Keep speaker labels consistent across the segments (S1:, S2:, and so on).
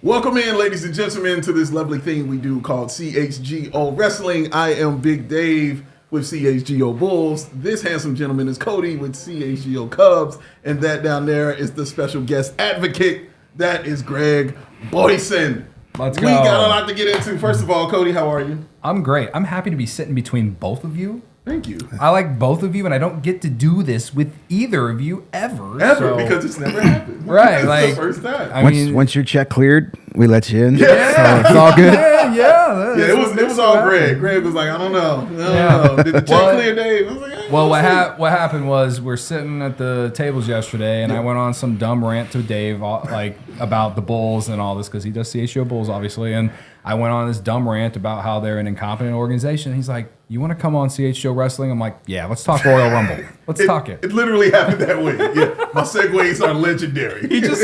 S1: Welcome in, ladies and gentlemen, to this lovely thing we do called CHGO Wrestling. I am Big Dave with CHGO Bulls. This handsome gentleman is Cody with CHGO Cubs. And that down there is the special guest advocate. That is Greg Boysen.
S2: Let's go.
S1: We got a lot to get into. First of all, Cody, how are you?
S2: I'm great. I'm happy to be sitting between both of you.
S1: Thank you.
S2: I like both of you, and I don't get to do this with either of you ever.
S1: Because it's never happened.
S2: Right,
S1: It's
S2: like
S1: the first time.
S2: I mean,
S3: Once your check cleared, we let you in.
S1: Yeah.
S3: So it's all good.
S2: yeah.
S1: It was all Greg. Greg was like, I don't know. Did the check clear, Dave? I was like,
S2: Well, what happened was we're sitting at the tables yesterday, and I went on some dumb rant to Dave, like about the Bulls and all this, because he does CHGO Bulls, obviously, and I went on this dumb rant about how they're an incompetent organization. He's like, "You want to come on CHGO Wrestling?" I'm like, "Yeah, let's talk Royal Rumble. Let's talk it."
S1: It literally happened that way. Yeah, my segues are legendary.
S2: He just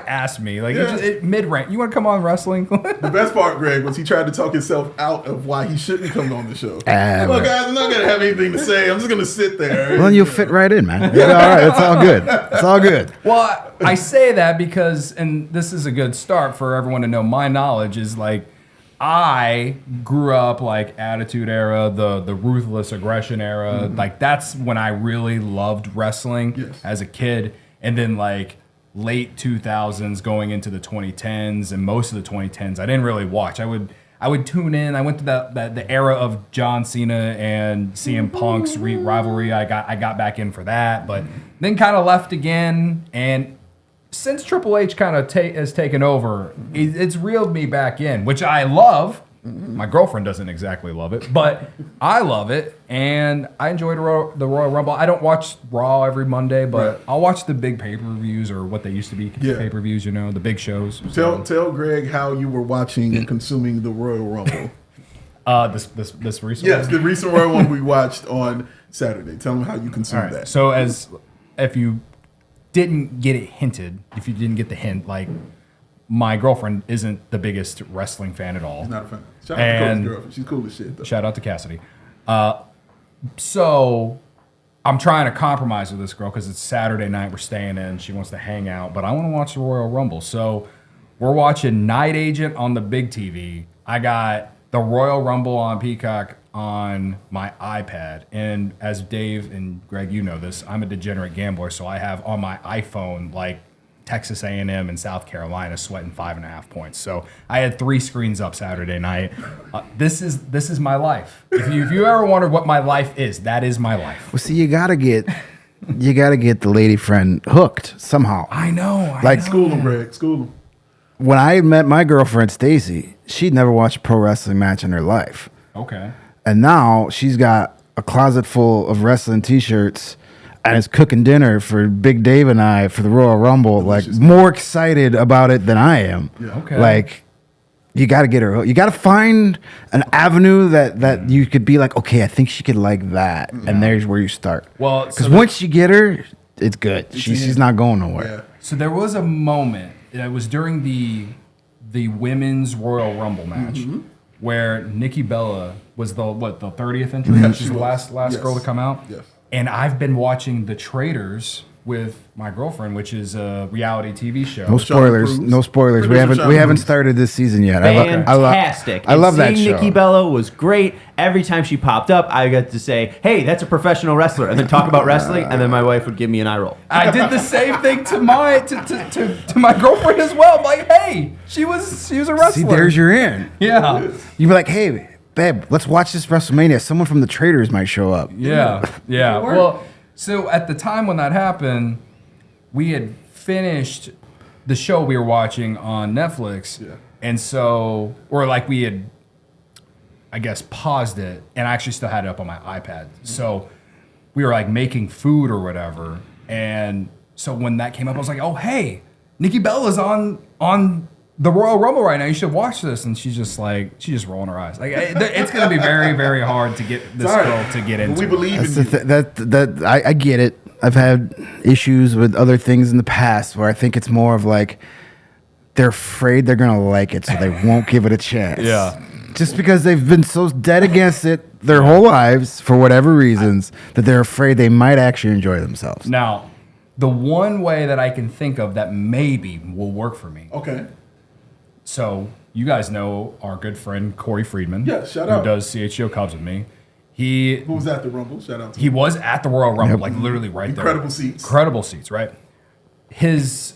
S2: asked me mid rant. You want to come on wrestling?
S1: The best part, Greg, was he tried to talk himself out of why he shouldn't come on the show. Look, guys, I'm not gonna have anything to say. I'm just gonna sit there.
S3: Well, then you'll fit right in, man. Yeah, all right, it's all good. It's all good.
S2: Well, I say that because, and this is a good start for everyone to know, my knowledge is like, I grew up like Attitude Era, the ruthless aggression era. Mm-hmm. Like that's when I really loved wrestling as a kid. And then like late 2000s going into the 2010s and most of the 2010s, I didn't really watch. I would tune in. I went to the era of John Cena and CM Punk's rivalry. I got back in for that, but then kind of left again. And since Triple H kind of has taken over, it's reeled me back in, which I love. My girlfriend doesn't exactly love it, but I love it, and I enjoy the Royal Rumble. I don't watch Raw every Monday, but I'll watch the big pay-per-views, or what they used to be pay-per-views, the big shows.
S1: Tell Greg how you were watching and consuming the Royal Rumble.
S2: This recent
S1: Yes,
S2: one?
S1: the recent Royal one we watched on Saturday. Tell them how you consumed that.
S2: So if you didn't get it hinted, if you didn't get the hint, like my girlfriend isn't the biggest wrestling fan at all.
S1: She's not a fan. Shout out to Cody's girlfriend. She's cool as shit, though.
S2: Shout out to Cassidy. So I'm trying to compromise with this girl because it's Saturday night. We're staying in. She wants to hang out, but I want to watch the Royal Rumble. So we're watching Night Agent on the big TV. I got the Royal Rumble on Peacock on my iPad. And as Dave and Greg, you know this, I'm a degenerate gambler, so I have on my iPhone like Texas A&M and South Carolina sweating 5.5 points. So I had 3 screens up Saturday night. This is my life. If you ever wondered what my life is, that is my life.
S3: Well, see, you gotta get the lady friend hooked somehow.
S2: I know.
S1: School him, Greg. School him.
S3: When I met my girlfriend Stacy, she'd never watched a pro wrestling match in her life.
S2: Okay.
S3: And now she's got a closet full of wrestling T-shirts and is cooking dinner for Big Dave and I for the Royal Rumble. Delicious. Like, more excited about it than I am.
S1: Yeah.
S3: Okay. Like, you got to get her. You got to find an avenue that you could be like, okay, I think she could like that, and there's where you start.
S2: Well,
S3: because once you get her, it's good. She's not going nowhere.
S1: Yeah.
S2: So there was a moment. It was during the women's Royal Rumble match. Where Nikki Bella was the 30th entry?
S1: Yeah,
S2: She's the last girl to come out.
S1: Yes.
S2: And I've been watching The Traitors with my girlfriend, which is a reality TV show.
S3: No spoilers. No spoilers. We haven't started this season yet.
S4: Fantastic.
S3: I love that show.
S4: Nikki Bella was great. Every time she popped up, I got to say, "Hey, that's a professional wrestler," and then talk about wrestling, and then my wife would give me an eye roll.
S2: I did the same thing to my girlfriend as well. I'm like, hey, she was a wrestler.
S3: See, there's your in.
S2: Yeah.
S3: You'd be like, hey, babe, let's watch this WrestleMania. Someone from the Traitors might show up.
S2: Yeah. Well, so at the time when that happened, we had finished the show we were watching on Netflix. Yeah. And so, or like we had, I guess, paused it, and I actually still had it up on my iPad. So we were like making food or whatever. And so when that came up, I was like, oh, hey, Nikki Bella's on the Royal Rumble right now. You should watch this. And she's just rolling her eyes. Like, it's going to be very, very hard to get this girl to get into.
S1: We believe in
S3: you. I get it. I've had issues with other things in the past where I think it's more of like they're afraid they're going to like it, so they won't give it a chance.
S2: Yeah.
S3: Just because they've been so dead against it their whole lives for whatever reasons that they're afraid they might actually enjoy themselves.
S2: Now, The one way that I can think of that maybe will work for me.
S1: Okay.
S2: So you guys know our good friend Corey Friedman.
S1: Yeah, shout out.
S2: Who does CHGO Cubs with me. Who
S1: was at the Rumble? Shout out to
S2: He
S1: him.
S2: was at the Royal Rumble, like literally right there. Incredible seats, right? His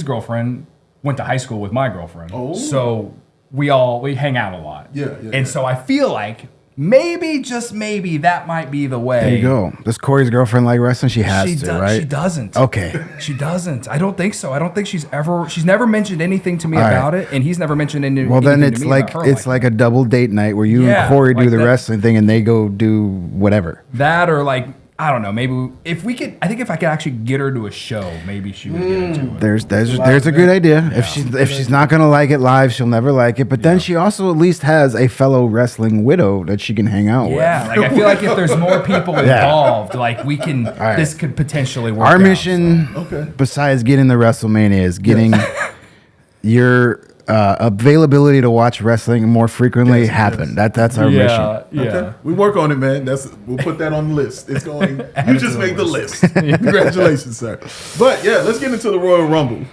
S2: girlfriend went to high school with my girlfriend.
S1: Oh.
S2: So we hang out a lot.
S1: Yeah.
S2: So I feel like maybe, just maybe, that might be the way.
S3: There you go. Does Corey's girlfriend like wrestling? She has to, right?
S2: She doesn't.
S3: Okay.
S2: She doesn't. I don't think so. I don't think she's never mentioned anything to me about it, and he's never mentioned anything.
S3: Well, then
S2: anything
S3: it's
S2: to me about her
S3: like a double date night where you and Corey do the wrestling thing, and they go do whatever.
S2: That, or like, I don't know. Maybe if we could, I think if I could actually get her to a show, maybe she would get into it.
S3: There's a good idea. Yeah. If she's not gonna like it live, she'll never like it. But then she also at least has a fellow wrestling widow that she can hang out with.
S2: Yeah, like I feel like if there's more people involved, like we can, this could potentially work.
S3: Our mission, besides getting the WrestleMania, is getting your availability to watch wrestling more frequently happen. That's our mission.
S1: Okay. We work on it, man. We'll put that on the list. It's going. You just make the list. Congratulations, sir. But yeah, let's get into the Royal Rumble.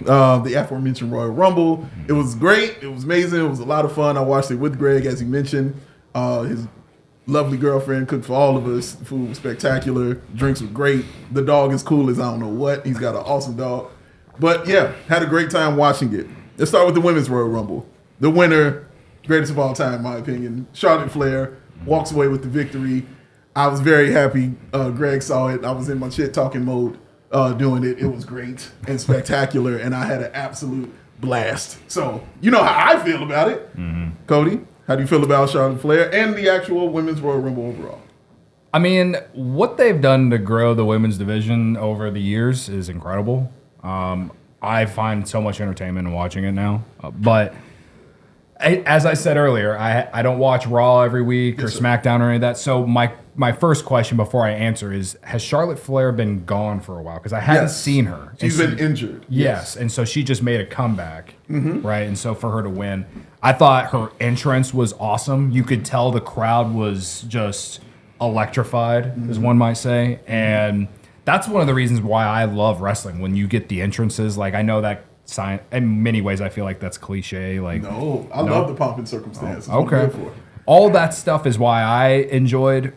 S1: The aforementioned Royal Rumble. It was great. It was amazing. It was a lot of fun. I watched it with Greg, as he mentioned. His lovely girlfriend cooked for all of us. Food was spectacular. Drinks were great. The dog is cool as I don't know what. He's got an awesome dog. But yeah, had a great time watching it. Let's start with the Women's Royal Rumble. The winner, greatest of all time, in my opinion, Charlotte Flair, walks away with the victory. I was very happy Greg saw it. I was in my shit-talking mode doing it. It was great and spectacular, and I had an absolute blast. So, you know how I feel about it. Mm-hmm. Cody, how do you feel about Charlotte Flair and the actual Women's Royal Rumble overall?
S2: I mean, what they've done to grow the women's division over the years is incredible. I find so much entertainment in watching it now. But as I said earlier, I don't watch Raw every week or SmackDown or any of that. So my first question before I answer is, has Charlotte Flair been gone for a while? Because I haven't seen her.
S1: She's been injured.
S2: Yes. And so she just made a comeback, right? And so for her to win, I thought her entrance was awesome. You could tell the crowd was just electrified, as one might say. And that's one of the reasons why I love wrestling. When you get the entrances, like I know that sign in many ways, I feel like that's cliche. Like
S1: I love the pomp and circumstance.
S2: Okay, all that stuff is why I enjoyed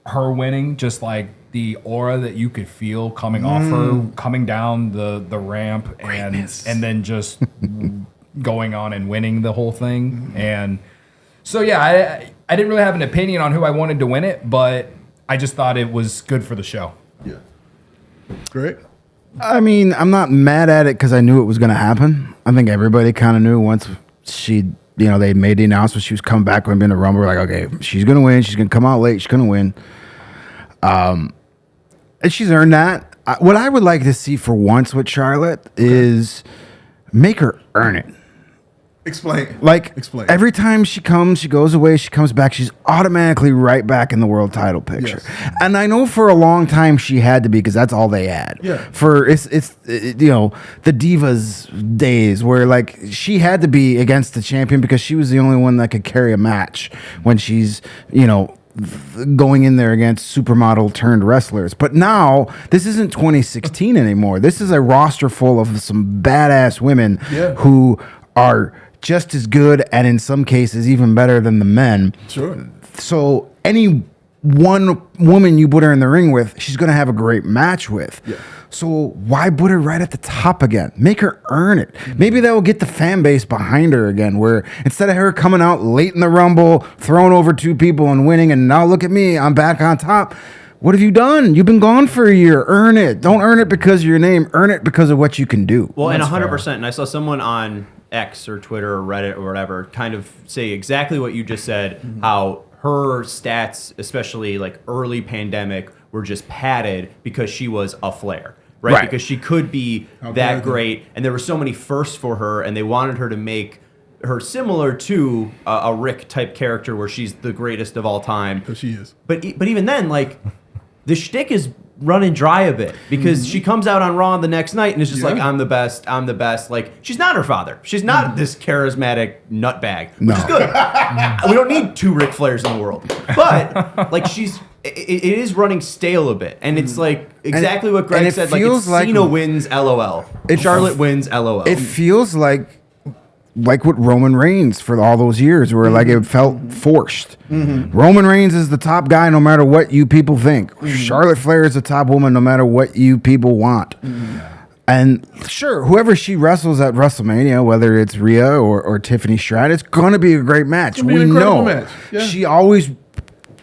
S2: her winning. Just like the aura that you could feel coming off her, coming down the ramp, and then just going on and winning the whole thing. And so yeah, I didn't really have an opinion on who I wanted to win it, but I just thought it was good for the show.
S1: Yeah. Great.
S3: I mean, I'm not mad at it because I knew it was going to happen. I think everybody kind of knew once they made the announcement she was coming back when being a Rumble. Like, okay, she's going to win. She's going to come out late. She's going to win. And she's earned that. What I would like to see for once with Charlotte is make her earn it.
S1: Explain.
S3: Every time she goes away, she comes back, she's automatically right back in the world title picture. Yes. And I know for a long time she had to be, because that's all they had.
S1: Yeah.
S3: For it's the Divas days where like she had to be against the champion because she was the only one that could carry a match when she's, going in there against supermodel turned wrestlers. But now this isn't 2016 anymore. This is a roster full of some badass women who are just as good and in some cases even better than the men.
S1: Sure.
S3: So any one woman you put her in the ring with, she's going to have a great match with. Yeah. So why put her right at the top again? Make her earn it. Mm-hmm. Maybe that will get the fan base behind her again, where instead of her coming out late in the Rumble, throwing over two people and winning, and now look at me, I'm back on top. What have you done? You've been gone for a year. Earn it. Don't earn it because of your name. Earn it because of what you can do.
S4: Well, and 100%. And I saw someone on X or Twitter or Reddit or whatever kind of say exactly what you just said, how her stats, especially like early pandemic, were just padded because she was a Flair, right? Because she could be that great. And there were so many firsts for her, and they wanted her to make her similar to a Rick type character where she's the greatest of all time.
S1: Because she is.
S4: But even then, like, the shtick is running dry a bit because she comes out on Raw the next night and it's just like,
S1: Yeah.
S4: I'm the best. Like, she's not her father. She's not this charismatic nutbag, which is good. We don't need 2 Ric Flairs in the world. But, like, it is running stale a bit. And it's like exactly what Greg said. Like, it's Cena wins, LOL. Charlotte wins, LOL.
S3: It feels like what Roman Reigns for all those years, where like it felt forced. Roman Reigns is the top guy no matter what you people think. Charlotte Flair is the top woman no matter what you people want. And sure, whoever she wrestles at WrestleMania, whether it's Rhea or Tiffany Stratton, it's gonna be a great match.
S1: It'll be
S3: We
S1: an incredible
S3: know
S1: match. Yeah.
S3: she always,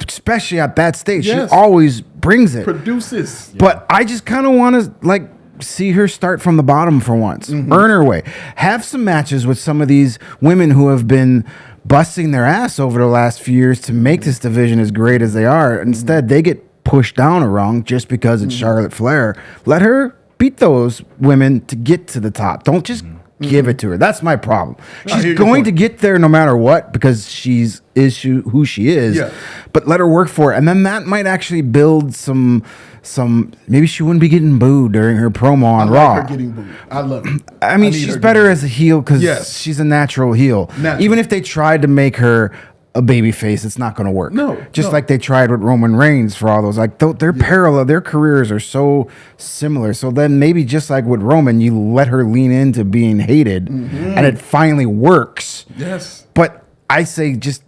S3: especially at that stage,
S1: Yes.
S3: she always brings it.
S1: Produces.
S3: But I just kind of want to like see her start from the bottom for once. Earn her way. Have some matches with some of these women who have been busting their ass over the last few years to make this division as great as they are. Instead, they get pushed down or wrong just because it's Charlotte Flair. Let her beat those women to get to the top. Don't just give it to her. That's my problem.
S1: I hear
S3: She's
S1: your
S3: going
S1: point.
S3: to get there no matter what because who she is.
S1: Yeah.
S3: But let her work for it, and then that might actually build some. Maybe she wouldn't be getting booed during her promo on
S1: I
S3: Raw.
S1: like her getting booed. I love it.
S3: I mean,
S1: need
S3: she's
S1: her
S3: better
S1: getting
S3: as a heel because
S1: Yes.
S3: she's a natural heel.
S1: Natural.
S3: Even if they tried to make her a baby face, it's not going to work.
S1: No,
S3: just
S1: no.
S3: like they tried with Roman Reigns for all those. Like they're parallel. Their careers are so similar. So then maybe just like with Roman, you let her lean into being hated, and it finally works.
S1: Yes.
S3: But I say just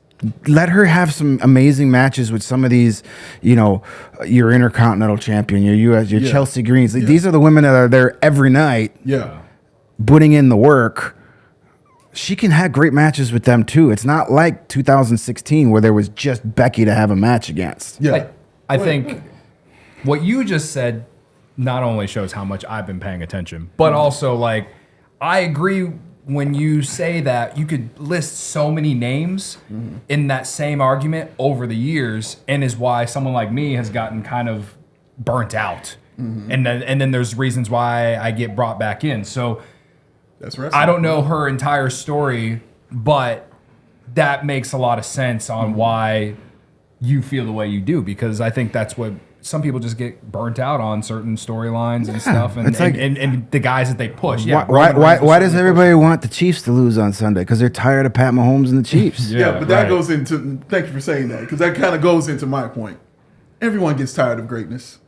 S3: let her have some amazing matches with some of these, your Intercontinental Champion, your US, your
S1: Yeah.
S3: Chelsea Greens. These are the women that are there every night
S1: Yeah.
S3: putting in the work. She can have great matches with them too. It's not like 2016 where there was just Becky to have a match against.
S1: Yeah.
S2: I think what you just said not only shows how much I've been paying attention, but also like I agree when you say that you could list so many names in that same argument over the years, and is why someone like me has gotten kind of burnt out. And then there's reasons why I get brought back in. So
S1: That's wrestling.
S2: I don't know her entire story, but that makes a lot of sense on why you feel the way you do, because I think that's what some people just get burnt out on certain storylines and stuff, and,
S3: it's like-
S2: and the guys that they push. Yeah,
S3: Why
S2: Roman Reigns was
S3: does
S2: certainly
S3: everybody want the Chiefs to lose on Sunday? Because they're tired of Pat Mahomes and the Chiefs.
S1: Yeah, but that
S2: right.
S1: goes into. Thank you for saying that, because that kind of goes into my point. Everyone gets tired of greatness.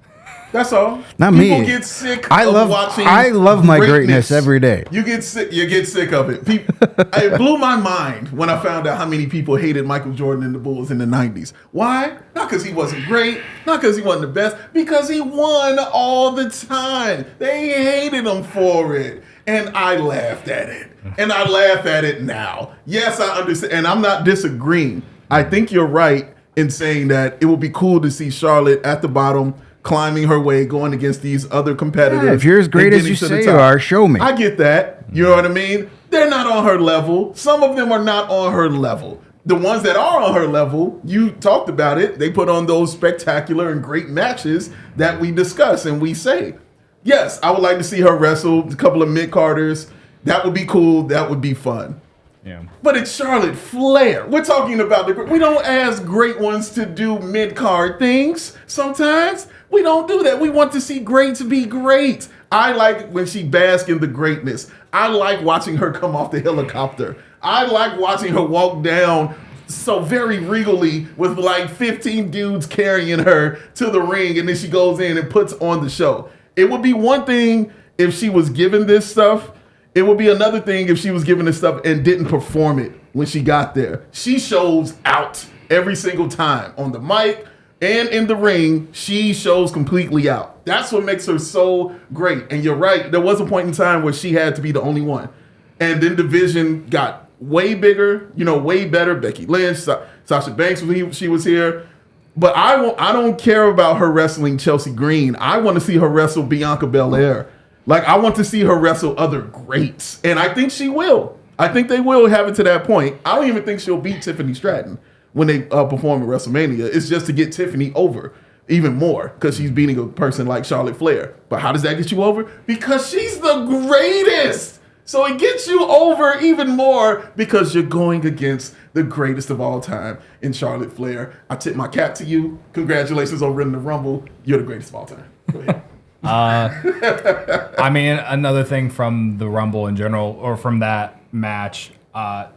S1: That's all.
S3: Not
S1: People
S3: me.
S1: get sick
S3: I
S1: of
S3: love-
S1: watching.
S3: I love my greatness every day.
S1: You get sick of it. It blew my mind when I found out how many people hated Michael Jordan and the Bulls in the 90s. Why? Not because he wasn't great, not because he wasn't the best, because he won all the time. They hated him for it. And I laughed at it. And I laugh at it now. Yes, I understand. And I'm not disagreeing. I think you're right in saying that it would be cool to see Charlotte at the bottom, climbing her way, going against these other competitors.
S3: Yeah, if you're as great
S1: and
S3: as
S1: getting
S3: you
S1: to the
S3: say you
S1: top.
S3: are, show me.
S1: I get that. You know what I mean? They're not on her level. Some of them are not on her level. The ones that are on her level, you talked about it, they put on those spectacular and great matches that we discuss and we say. Yes, I would like to see her wrestle a couple of mid-carders. That would be cool. That would be fun.
S2: Yeah.
S1: But it's Charlotte Flair. We're talking about we don't ask great ones to do mid-card things sometimes. We don't do that. We want to see greats be great. I like when she basks in the greatness. I like watching her come off the helicopter. I like watching her walk down so very regally with like 15 dudes carrying her to the ring, and then she goes in and puts on the show. It would be one thing if she was given this stuff. It would be another thing if she was given this stuff and didn't perform it when she got there. She shows out every single time on the mic and in the ring. She shows completely out. That's what makes her so great. And you're right. There was a point in time where she had to be the only one. And then division got way bigger, way better. Becky Lynch, Sasha Banks, when she was here. But I don't care about her wrestling Chelsea Green. I want to see her wrestle Bianca Belair. Like, I want to see her wrestle other greats. And I think she will. I think they will have it to that point. I don't even think she'll beat Tiffany Stratton when they perform at WrestleMania. It's just to get Tiffany over even more because she's beating a person like Charlotte Flair. But how does that get you over? Because she's the greatest. So it gets you over even more because you're going against the greatest of all time in Charlotte Flair. I tip my cap to you. Congratulations on winning the Rumble. You're the greatest of all time.
S2: I mean, another thing from the Rumble in general, or from that match,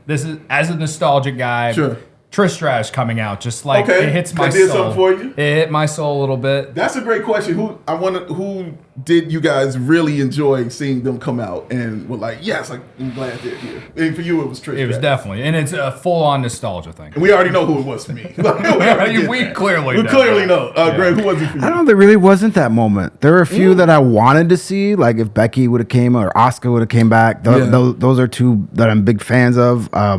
S2: this is, as a nostalgic guy,
S1: Sure.
S2: Trish Stratus coming out, just like
S1: Okay.
S2: it hits my
S1: That did
S2: soul.
S1: something for you?
S2: It hit my soul a little bit.
S1: That's a great question. Who did you guys really enjoy seeing them come out and were like, yes, I'm glad they're here. And for you, it was Trish.
S2: It was
S1: Stratus.
S2: definitely, and it's a full-on nostalgia thing.
S1: And we already know who it was for me. we
S2: We
S1: clearly know. Greg, who was it for you?
S3: I don't know. There really wasn't that moment. There were a few that I wanted to see, like if Becky would have came or Asuka would have came back. Those are two that I'm big fans of. I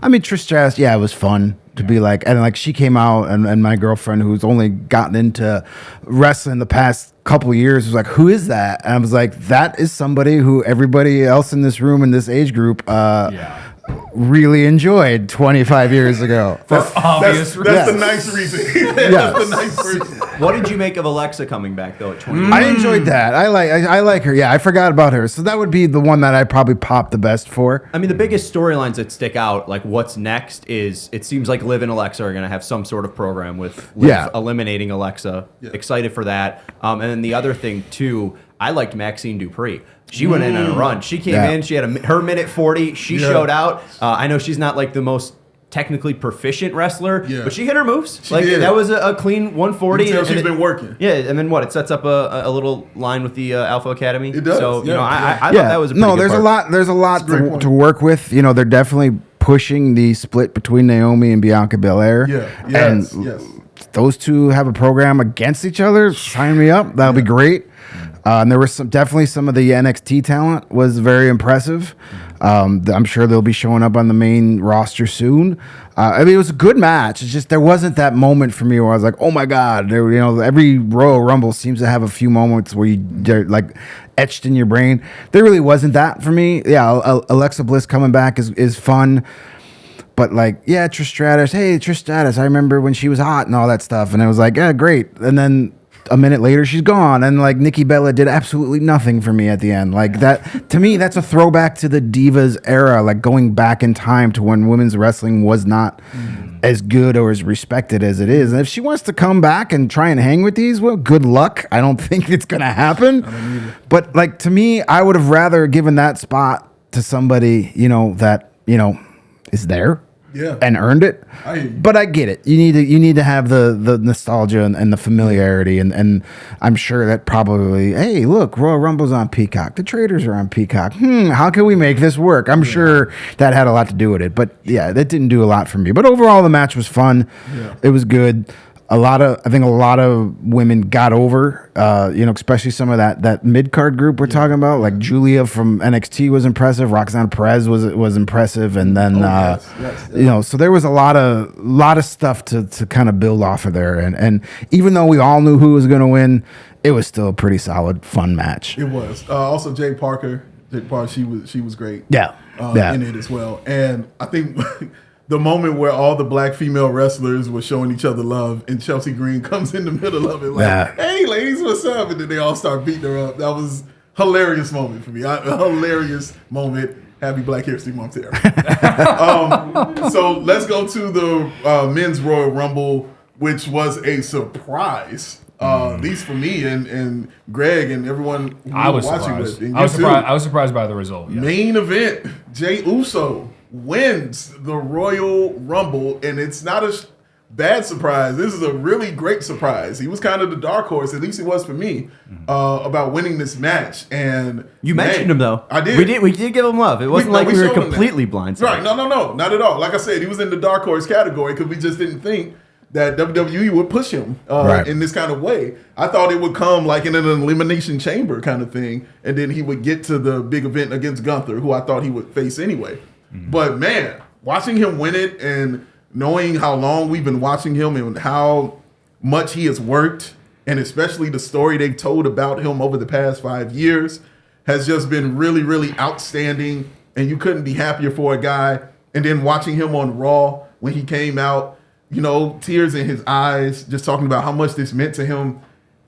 S3: mean, Trish Stratus, it was fun to be like, and like she came out, and my girlfriend who's only gotten into wrestling the past couple years was like, who is that? And I was like, that is somebody who everybody else in this room in this age group really enjoyed 25 years ago.
S2: Obvious
S1: That's the
S2: reasons.
S1: nice reason.
S3: Yes.
S1: That's the nice reason.
S4: What did you make of Alexa coming back though at 20?
S3: I enjoyed that. I like her. Yeah, I forgot about her. So that would be the one that I probably popped the best for.
S4: I mean, the biggest storylines that stick out, like what's next, is it seems like Liv and Alexa are going to have some sort of program with Liv eliminating Alexa.
S1: Yeah.
S4: Excited for that. And then the other thing, too, I liked Maxine Dupree. She went in on a run. She came in. She had her minute 40. She showed out. I know she's not like the most technically proficient wrestler, but she hit her moves.
S1: She did.
S4: That was a clean 140.
S1: You can tell she's been working.
S4: Yeah, and then what? It sets up a little line with the Alpha Academy.
S1: It does.
S4: So,
S1: Yeah.
S4: I thought that was a pretty good
S3: there's
S4: part.
S3: a lot
S1: great point.
S3: to work with. You know, they're definitely pushing the split between Naomi and Bianca Belair.
S1: Yeah.
S3: And
S1: Yes.
S3: those two have a program against each other. Sign me up. That'll be great. And there was definitely some of the NXT talent was very impressive. I'm sure they'll be showing up on the main roster soon. I mean, it was a good match. It's just there wasn't that moment for me where I was like, "Oh my god!" Every Royal Rumble seems to have a few moments where they're like etched in your brain. There really wasn't that for me. Yeah, Alexa Bliss coming back is fun. But like, Trish Stratus. Hey, Trish Stratus. I remember when she was hot and all that stuff. And it was like, yeah, great. And then a minute later, she's gone. And like, Nikki Bella did absolutely nothing for me at the end. Like that, to me, that's a throwback to the Divas era. Like going back in time to when women's wrestling was not as good or as respected as it is. And if she wants to come back and try and hang with these, well, good luck. I don't think it's going to happen. But like, to me, I would have rather given that spot to somebody, that, is there.
S1: Yeah.
S3: And earned it. But I get it. You need to have the nostalgia and the familiarity and I'm sure that probably, hey, look, Royal Rumble's on Peacock. The Traders are on Peacock. How can we make this work? I'm sure that had a lot to do with it. But yeah, that didn't do a lot for me. But overall the match was fun. Yeah. It was good. I think a lot of women got over, especially some of that mid-card group we're talking about. Like Julia from NXT was impressive. Roxanne Perez was impressive. And then, so there was a lot of stuff to kind of build off of there. And even though we all knew who was going to win, it was still a pretty solid, fun match.
S1: It was. Also, Jay Parker, she was great.
S3: Yeah.
S1: In it as well. And I think the moment where all the black female wrestlers were showing each other love and Chelsea Green comes in the middle of it like, hey, ladies, what's up? And then they all start beating her up. That was a hilarious moment for me. A hilarious moment. Happy Black History Month to everyone. So let's go to the men's Royal Rumble, which was a surprise. At least for me and Greg and everyone who
S2: I was
S1: watching
S2: surprised.
S1: with.
S2: I was surprised by the result. Yes.
S1: Main event, Jey Uso wins the Royal Rumble, and it's not a bad surprise. This is a really great surprise. He was kind of the dark horse, at least he was for me, about winning this match. And
S4: you mentioned him though.
S1: I did.
S4: We did give him love. It wasn't like we were completely blindsided.
S1: Right? No, not at all. Like I said, he was in the dark horse category because we just didn't think that WWE would push him in this kind of way. I thought it would come like in an elimination chamber kind of thing, and then he would get to the big event against Gunther, who I thought he would face anyway. But man, watching him win it and knowing how long we've been watching him and how much he has worked, and especially the story they've told about him over the past 5 years, has just been really, really outstanding. And you couldn't be happier for a guy. And then watching him on Raw when he came out, tears in his eyes, just talking about how much this meant to him.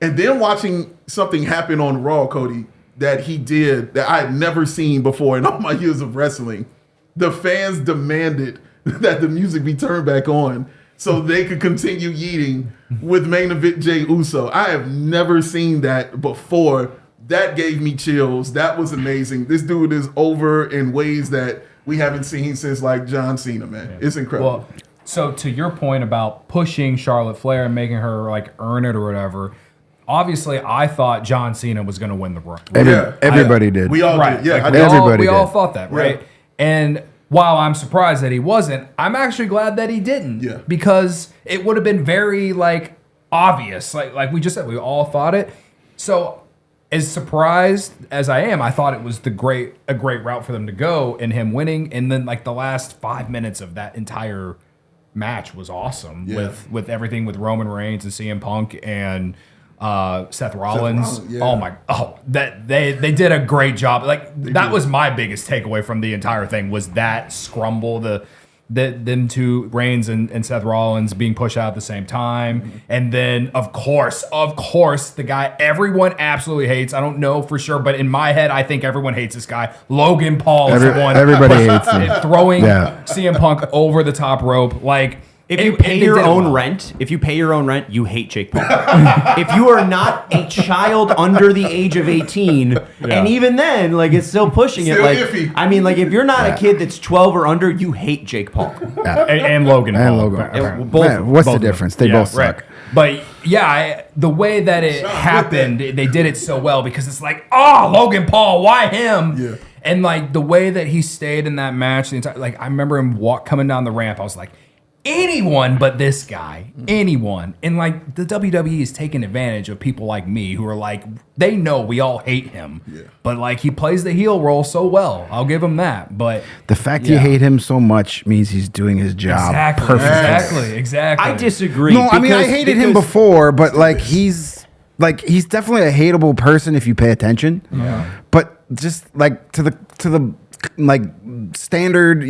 S1: And then watching something happen on Raw, Cody, that he did that I had never seen before in all my years of wrestling. The fans demanded that the music be turned back on so they could continue yeeting with main event Jey Uso. I have never seen that before. That gave me chills. That was amazing. This dude is over in ways that we haven't seen since like John Cena, man. Yeah. It's incredible.
S2: Well, so to your point about pushing Charlotte Flair and making her like earn it or whatever, obviously I thought John Cena was going to win the run.
S3: Everybody did.
S1: We all did. Yeah,
S2: like we all thought that, right? Yeah. And while I'm surprised that he wasn't, I'm actually glad that he didn't.
S1: Yeah.
S2: Because it would have been very like obvious. Like we just said, we all thought it. So as surprised as I am, I thought it was a great route for them to go and him winning. And then like the last 5 minutes of that entire match was awesome with everything with Roman Reigns and CM Punk and Seth Rollins. That they did a great job. Like that was my biggest takeaway from the entire thing was that scrumble, them two, Reigns and Seth Rollins being pushed out at the same time. And then of course the guy everyone absolutely hates. I don't know for sure, but in my head I think everyone hates this guy. Logan Paul is the one
S3: everybody hates him.
S2: Throwing CM Punk over the top rope. Like
S4: if you pay your own rent, you hate Jake Paul. If you are not a child under the age of 18, and even then, like it's still pushing it. Like
S1: iffy.
S4: I mean, like if you're not a kid that's 12 or under, you hate Jake Paul.
S2: And Logan Paul.
S3: What's the difference? They both suck.
S2: But the way that it happened, they did it so well because it's like, Logan Paul, why him?
S1: Yeah.
S2: And like the way that he stayed in that match, the entire, like I remember him coming down the ramp. I was like, anyone but this guy, anyone. And like the WWE is taking advantage of people like me who are like, they know we all hate him, but like he plays the heel role so well. I'll give him that. But
S3: the fact you hate him so much means he's doing his job perfectly.
S2: Exactly.
S4: I disagree.
S3: No, I mean I hated him before, but like he's definitely a hateable person if you pay attention.
S2: Yeah.
S3: But just like to the like standard,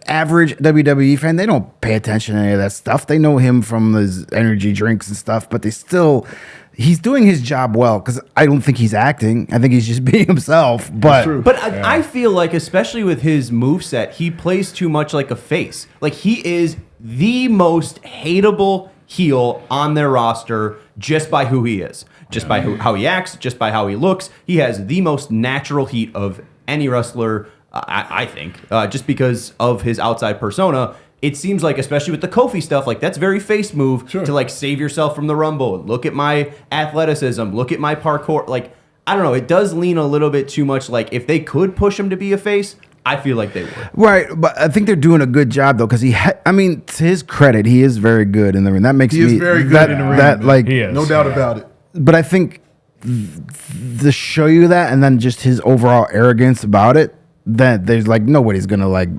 S3: average WWE fan, they don't pay attention to any of that stuff. They know him from his energy drinks and stuff, but he's doing his job well because I don't think he's acting. I think he's just being himself. But
S4: I feel like, especially with his moveset, he plays too much like a face. Like he is the most hateable heel on their roster just by who he is, just by how he acts, just by how he looks. He has the most natural heat of any wrestler, I think, just because of his outside persona. It seems like, especially with the Kofi stuff, like that's very face move to like save yourself from the Rumble. Look at my athleticism. Look at my parkour. Like, I don't know. It does lean a little bit too much. Like if they could push him to be a face, I feel like they would.
S3: Right, but I think they're doing a good job though, because to his credit, he is very good in the ring. That makes
S1: he is very good in the ring.
S3: That like,
S2: he is,
S1: no doubt about it.
S3: But I think to show you that, and then just his overall arrogance about it, that there's like nobody's gonna like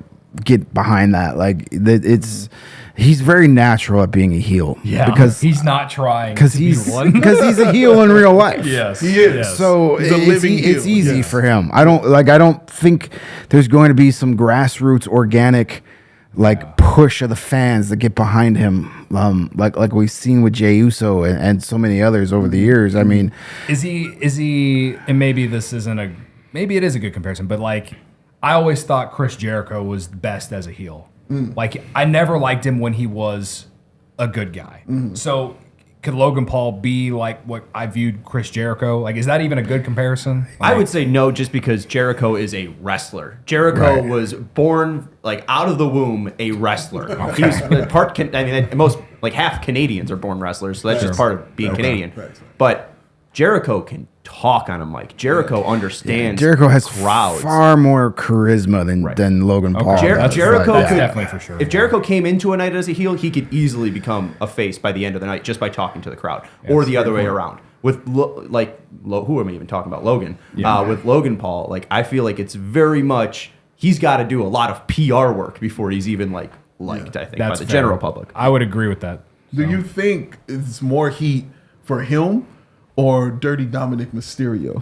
S3: get behind that. Like he's very natural at being a heel.
S2: Yeah,
S3: because
S2: he's not trying
S3: because he's a heel in real life.
S2: Yes,
S1: he is.
S2: Yes.
S3: So
S1: it's
S3: easy for him. I don't think there's going to be some grassroots organic like push of the fans that get behind him, like we've seen with Jey Uso and so many others over the years. I mean,
S2: is he? And maybe it is a good comparison, but like I always thought Chris Jericho was best as a heel. Like I never liked him when he was a good guy. So could Logan Paul be like what I viewed Chris Jericho? Like, is that even a good comparison? Like,
S4: I would say no, just because Jericho is a wrestler. Jericho was born like out of the womb a wrestler. He's part. Most like half Canadians are born wrestlers, so that's just part of being Canadian. Right. But Jericho can talk on a mic. Jericho understands.
S3: Jericho has
S4: crowds.
S3: Far more charisma than Logan Paul.
S4: Jericho could
S2: definitely for sure.
S4: If Jericho came into a night as a heel, he could easily become a face by the end of the night just by talking to the crowd, or the other way around. With who am I even talking about? Logan. With Logan Paul, like I feel like it's very much he's got to do a lot of PR work before he's even liked. I think by the general public.
S2: I would agree with that.
S1: Do you think it's more heat for him or Dirty Dominic Mysterio?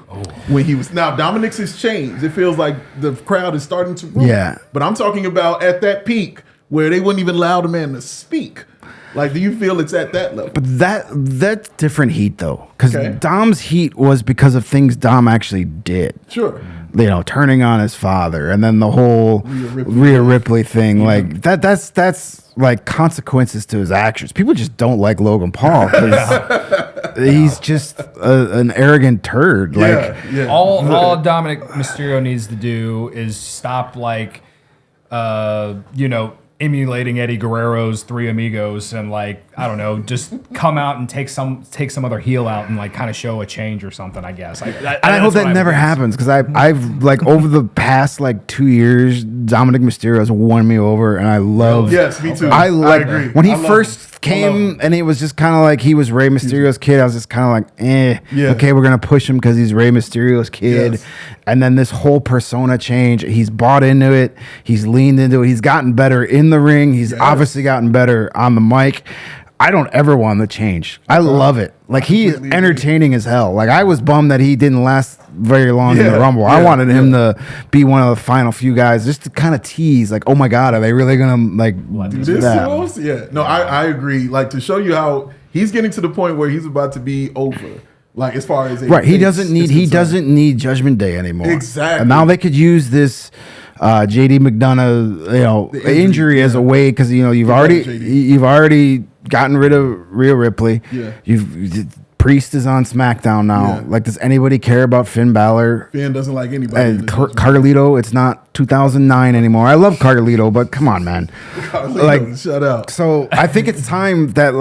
S1: When he was now Dominic's has changed. It feels like the crowd is starting to root.
S3: Yeah.
S1: But I'm talking about at that peak where they wouldn't even allow the man to speak. Like, do you feel it's at that level?
S3: But that's different heat though, because
S1: Okay.
S3: Dom's heat was because of things Dom actually did.
S1: Sure.
S3: You know, turning on his father, and then the whole Rhea Ripley thing. Like that's like consequences to his actions. People just don't like Logan Paul because he's just an arrogant turd. Like,
S2: All Dominic Mysterio needs to do is stop emulating Eddie Guerrero's Three Amigos and I don't know, just come out and take some other heel out and kind of show a change or something. I guess.
S3: I hope that never happens because I've over the past 2 years, Dominic Mysterio has won me over, and I love.
S1: Yes, me too.
S3: I
S1: agree.
S3: When he first came, and it was just kind of he was Rey Mysterio's kid. I was just kind of okay, we're gonna push him because he's Rey Mysterio's kid.
S1: Yes.
S3: And then this whole persona change, he's bought into it. He's leaned into it. He's gotten better in the ring. He's obviously gotten better on the mic. I don't ever want him to change. I love it. He's entertaining as hell. I was bummed that he didn't last very long in the Rumble. I wanted him to be one of the final few guys just to kind of tease, oh my God, are they really going to
S1: do this to us? Yeah. No, I agree. To show you how he's getting to the point where he's about to be over. As far as
S3: he doesn't need Judgment Day anymore.
S1: Exactly.
S3: And now they could use this JD McDonough injury as a way, because you've already gotten rid of Rhea Ripley.
S1: Yeah.
S3: Priest is on SmackDown now.
S1: Yeah.
S3: Does anybody care about Finn Balor?
S1: Finn doesn't like anybody.
S3: And Carlito, it's not 2009 anymore. I love Carlito, but come on, man.
S1: Carlito, shut up.
S3: So I think it's time that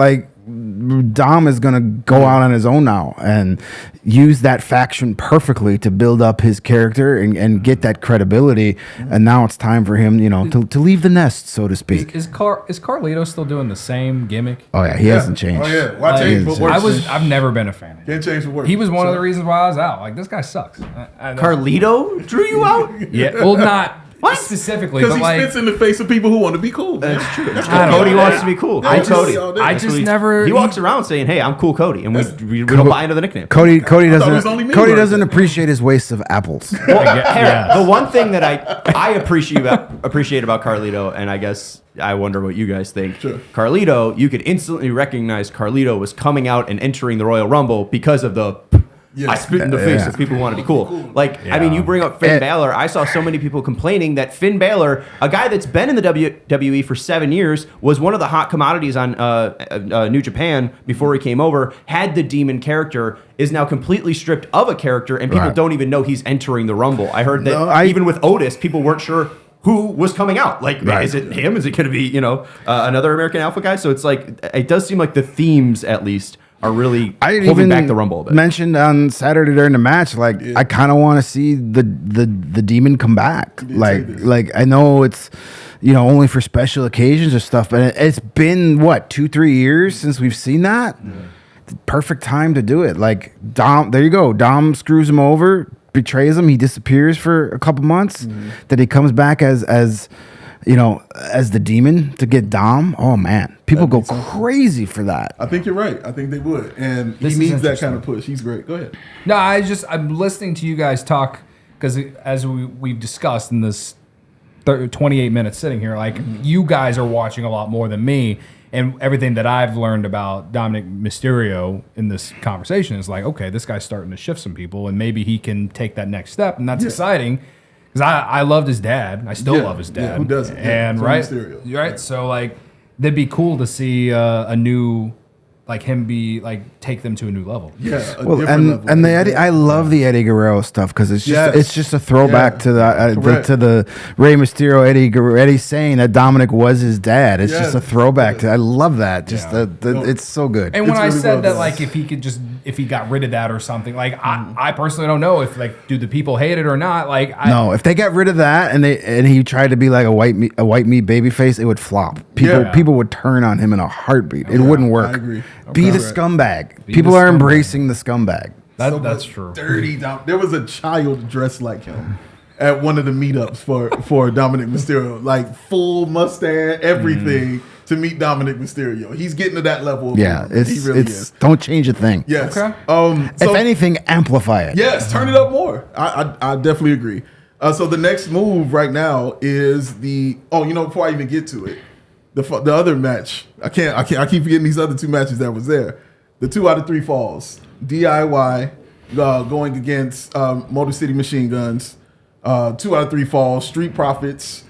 S3: Dom is going to go out on his own now and use that faction perfectly to build up his character and get that credibility. And now it's time for him, to leave the nest, so to speak.
S2: Is Carlito still doing the same gimmick?
S3: Oh yeah, he hasn't changed.
S1: Oh yeah, why change for worse?
S2: I've never been a fan of him.
S1: Can't change for worse.
S2: He was one of the reasons why I was out. This guy sucks.
S4: Carlito drew you out?
S2: Yeah, well, not specifically,
S1: because
S2: but
S1: he spits in the face of people who want to be cool.
S4: That's true. Cody wants to be cool.
S1: I
S2: just never.
S4: He walks around saying, "Hey, I'm cool, Cody," and we don't buy into the nickname.
S3: Cody
S1: it was only
S3: doesn't.
S1: me
S3: Cody
S1: right
S3: doesn't
S1: there.
S3: appreciate his waste of apples.
S4: The one thing that I appreciate about Carlito, and I guess I wonder what you guys think.
S1: Sure.
S4: Carlito, you could instantly recognize Carlito was coming out and entering the Royal Rumble because of the. I spit in the face of people who want to be cool. I mean, you bring up Finn Balor. I saw so many people complaining that Finn Balor, a guy that's been in the WWE for 7 years, was one of the hot commodities on New Japan before he came over, had the demon character, is now completely stripped of a character, and people don't even know he's entering the Rumble. I heard that even with Otis, people weren't sure who was coming out. Is it him? Is it going to be, another American Alpha guy? So it's it does seem like the themes, at least, are really holding back the Rumble a bit.
S3: Mentioned on Saturday during the match, I kind of want to see the demon come back. I know it's only for special occasions or stuff, but it's been 2-3 years since we've seen that. The perfect time to do it. Dom, there you go. Dom screws him over, betrays him. He disappears for a couple months. Then he comes back as the demon to get Dom. Oh man, people go crazy for that.
S1: I think you're right. I think they would, and he needs that kind of push. He's great. Go ahead.
S2: No, I'm listening to you guys talk because as we've discussed in this 28 minutes sitting here, you guys are watching a lot more than me, and everything that I've learned about Dominic Mysterio in this conversation is okay, this guy's starting to shift some people, and maybe he can take that next step, and that's exciting. Because I loved his dad. I still love his dad.
S1: Yeah, who doesn't?
S2: And right? So that'd be cool to see a new him be take them to a new level.
S1: Yeah.
S3: Well, and the Eddie, I love the Eddie Guerrero stuff because it's just a throwback to the Rey Mysterio Eddie saying that Dominic was his dad. It's just a throwback to. I love that. It's so good.
S2: And when I said that if he got rid of that or something, I personally don't know if do the people hate it or not.
S3: No, if they got rid of that and he tried to be like a white meat babyface, it would flop. People would turn on him in a heartbeat. It wouldn't work.
S1: I agree.
S3: Be the scumbag. People are embracing the scumbag.
S2: That's true.
S1: Dirty Dom. There was a child dressed like him at one of the meetups for Dominic Mysterio, full mustache, everything to meet Dominic Mysterio. He's getting to that level. He really is.
S3: Don't change a thing.
S1: Yes.
S2: Okay.
S3: If anything, amplify it.
S1: Yes, turn it up more. I definitely agree. So the next move right now is before I even get to it, the other match. I keep forgetting these other two matches that was there. The 2 out of 3 falls. DIY going against Motor City Machine Guns. 2 out of 3 falls. Street Profits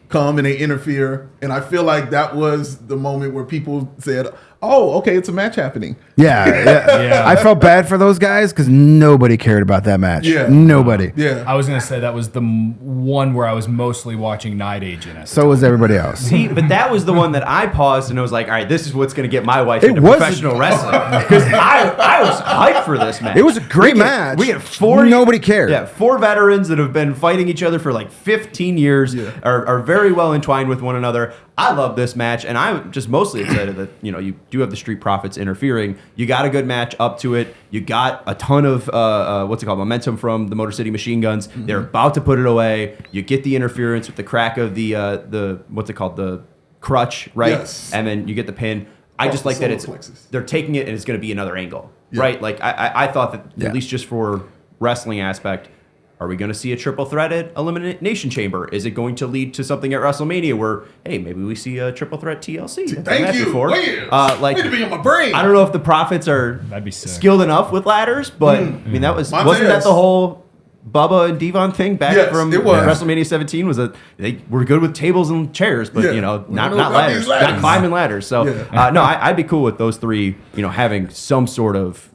S1: come and they interfere, and I feel like that was the moment where people said, "Oh, okay, it's a match happening."
S3: Yeah. I felt bad for those guys because nobody cared about that match.
S1: Yeah.
S3: Nobody.
S1: Yeah.
S2: I was gonna say that was the one where I was mostly watching Night Agent.
S3: So was everybody else.
S4: See, but that was the one that I paused and I was like, all right, this is what's going to get my wife into
S3: was-
S4: professional wrestling. Because I was hyped for this match.
S3: It was a great match.
S4: We had 4...
S3: Nobody cared.
S4: Yeah, 4 veterans that have been fighting each other for like 15 years, are very well entwined with one another. I love this match, and I'm just mostly excited that, you know, you do have the Street Profits interfering. You got a good match up to it. You got a ton of, momentum from the Motor City Machine Guns. Mm-hmm. They're about to put it away. You get the interference with the crack of the crutch, right?
S1: Yes.
S4: And then you get the pin. I just like that they're taking it and it's going to be another angle, right? Like, I thought that, at least just for wrestling aspect, are we going to see a triple threat at Elimination Chamber? Is it going to lead to something at WrestleMania where, hey, maybe we see a triple threat TLC?
S1: Thank you. Need to be in my brain.
S4: I don't know if the Profits are skilled enough with ladders, but I mean wasn't that the whole Bubba and Devon thing back from WrestleMania 17? Was that they were good with tables and chairs, but not ladders, not climbing ladders. So no, I'd be cool with those 3, having some sort of